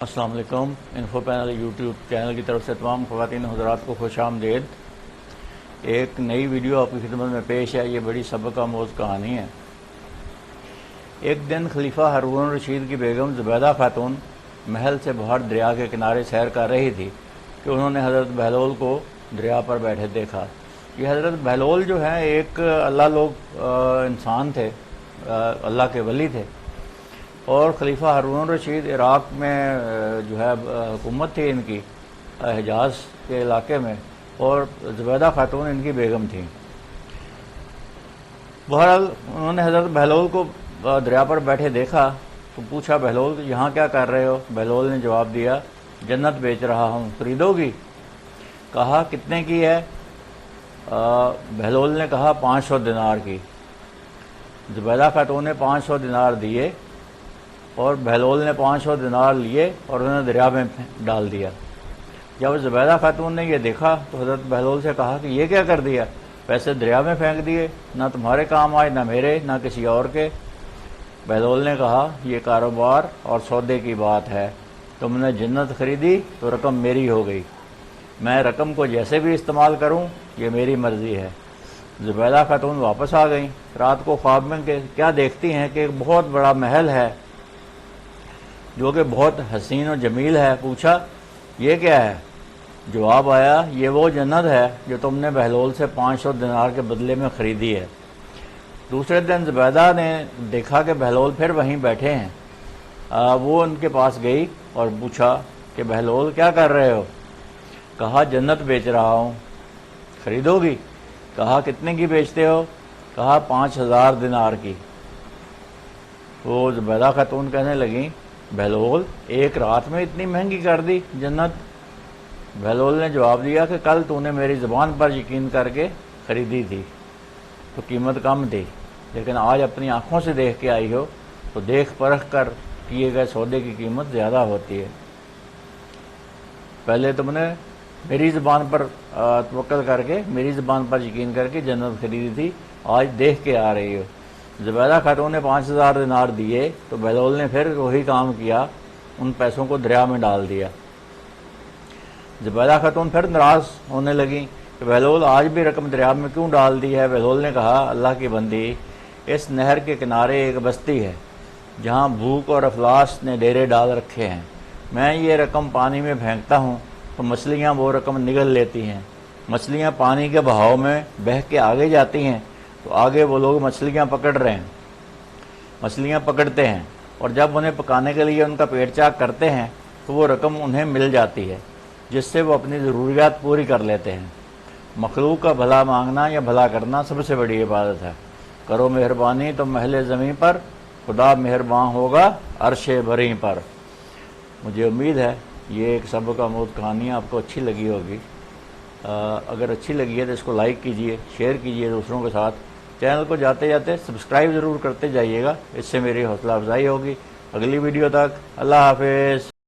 السلام علیکم۔ Info panel YouTube channel کی طرف سے تمام خواتین حضرات کو خوش آمدید۔ ایک نئی ویڈیو آپ کی خدمت میں پیش ہے۔ یہ بڑی سبق آموز کہانی ہے۔ ایک دن خلیفہ ہارون الرشید کی بیگم زبیدہ خاتون محل سے باہر دریا کے کنارے سیر کر رہی تھی کہ انہوں نے حضرت بہلول کو دریا پر بیٹھے دیکھا۔ یہ حضرت بہلول جو ہیں ایک انسان تھے، اللہ کے ولی تھے، اور خلیفہ ہارون الرشید عراق میں جو ہے حکومت تھی ان کی، حجاز کے علاقے میں، اور زبیدہ خاتون ان کی بیگم تھیں۔ بہرحال انہوں نے حضرت بہلول کو دریا پر بیٹھے دیکھا تو پوچھا، بہلول یہاں کیا کر رہے ہو؟ بہلول نے جواب دیا، جنت بیچ رہا ہوں، خریدو گی؟ کہا کتنے کی ہے؟ بہلول نے کہا 500 دینار کی۔ زبیدہ خاتون نے 500 دینار دیے اور بہلول نے 500 دینار لیے اور انہیں دریا میں ڈال دیا۔ جب زبیدہ خاتون نے یہ دیکھا تو حضرت بہلول سے کہا کہ یہ کیا کر دیا؟ پیسے دریا میں پھینک دیے، نہ تمہارے کام آئے، نہ میرے، نہ کسی اور کے۔ بہلول نے کہا، یہ کاروبار اور سودے کی بات ہے، تم نے جنت خریدی تو رقم میری ہو گئی، میں رقم کو جیسے بھی استعمال کروں یہ میری مرضی ہے۔ زبیدہ خاتون واپس آ گئیں۔ رات کو خواب میں کیا دیکھتی ہیں کہ ایک بہت بڑا محل ہے جو کہ بہت حسین و جمیل ہے۔ پوچھا، یہ کیا ہے؟ جواب آیا، یہ وہ جنت ہے جو تم نے بہلول سے 500 دینار کے بدلے میں خریدی ہے۔ دوسرے دن زبیدہ نے دیکھا کہ بہلول پھر وہیں بیٹھے ہیں۔ وہ ان کے پاس گئی اور پوچھا کہ بہلول کیا کر رہے ہو؟ کہا جنت بیچ رہا ہوں، خریدو گی؟ کہا کتنے کی بیچتے ہو؟ کہا 5000 دینار کی۔ وہ زبیدہ خاتون کہنے لگیں، بہلول ایک رات میں اتنی مہنگی کر دی جنت؟ بہلول نے جواب دیا کہ کل تو نے میری زبان پر یقین کر کے خریدی تھی تو قیمت کم تھی، لیکن آج اپنی آنکھوں سے دیکھ کے آئی ہو تو دیکھ پرکھ کر کیے گئے سودے کی قیمت زیادہ ہوتی ہے۔ پہلے تم نے میری زبان پر توکل کر کے، میری زبان پر یقین کر کے جنت خریدی تھی، آج دیکھ کے آ رہی ہو۔ زبیدہ خاتون نے 5000 دینار دیے تو بہلول نے پھر وہی کام کیا، ان پیسوں کو دریا میں ڈال دیا۔ زبیدہ خاتون پھر ناراض ہونے لگیں کہ بہلول آج بھی رقم دریا میں کیوں ڈال دی ہے؟ بہلول نے کہا، اللہ کی بندی، اس نہر کے کنارے ایک بستی ہے جہاں بھوک اور افلاس نے ڈیرے ڈال رکھے ہیں، میں یہ رقم پانی میں پھینکتا ہوں تو مچھلیاں وہ رقم نگل لیتی ہیں، مچھلیاں پانی کے بہاؤ میں بہہ کے آگے جاتی ہیں تو آگے وہ لوگ مچھلیاں پکڑ رہے ہیں، مچھلیاں پکڑتے ہیں، اور جب انہیں پکانے کے لیے ان کا پیٹ چاک کرتے ہیں تو وہ رقم انہیں مل جاتی ہے جس سے وہ اپنی ضروریات پوری کر لیتے ہیں۔ مخلوق کا بھلا مانگنا یا بھلا کرنا سب سے بڑی عبادت ہے۔ کرو مہربانی تو محل زمین پر، خدا مہربان ہوگا عرش بری پر۔ مجھے امید ہے یہ ایک سبق آموز کہانی آپ کو اچھی لگی ہوگی۔ اگر اچھی لگی ہے تو اس کو لائک کیجئے، شیئر کیجئے دوسروں کے ساتھ، چینل کو جاتے جاتے سبسکرائب ضرور کرتے جائیے گا، اس سے میری حوصلہ افزائی ہوگی۔ اگلی ویڈیو تک اللہ حافظ۔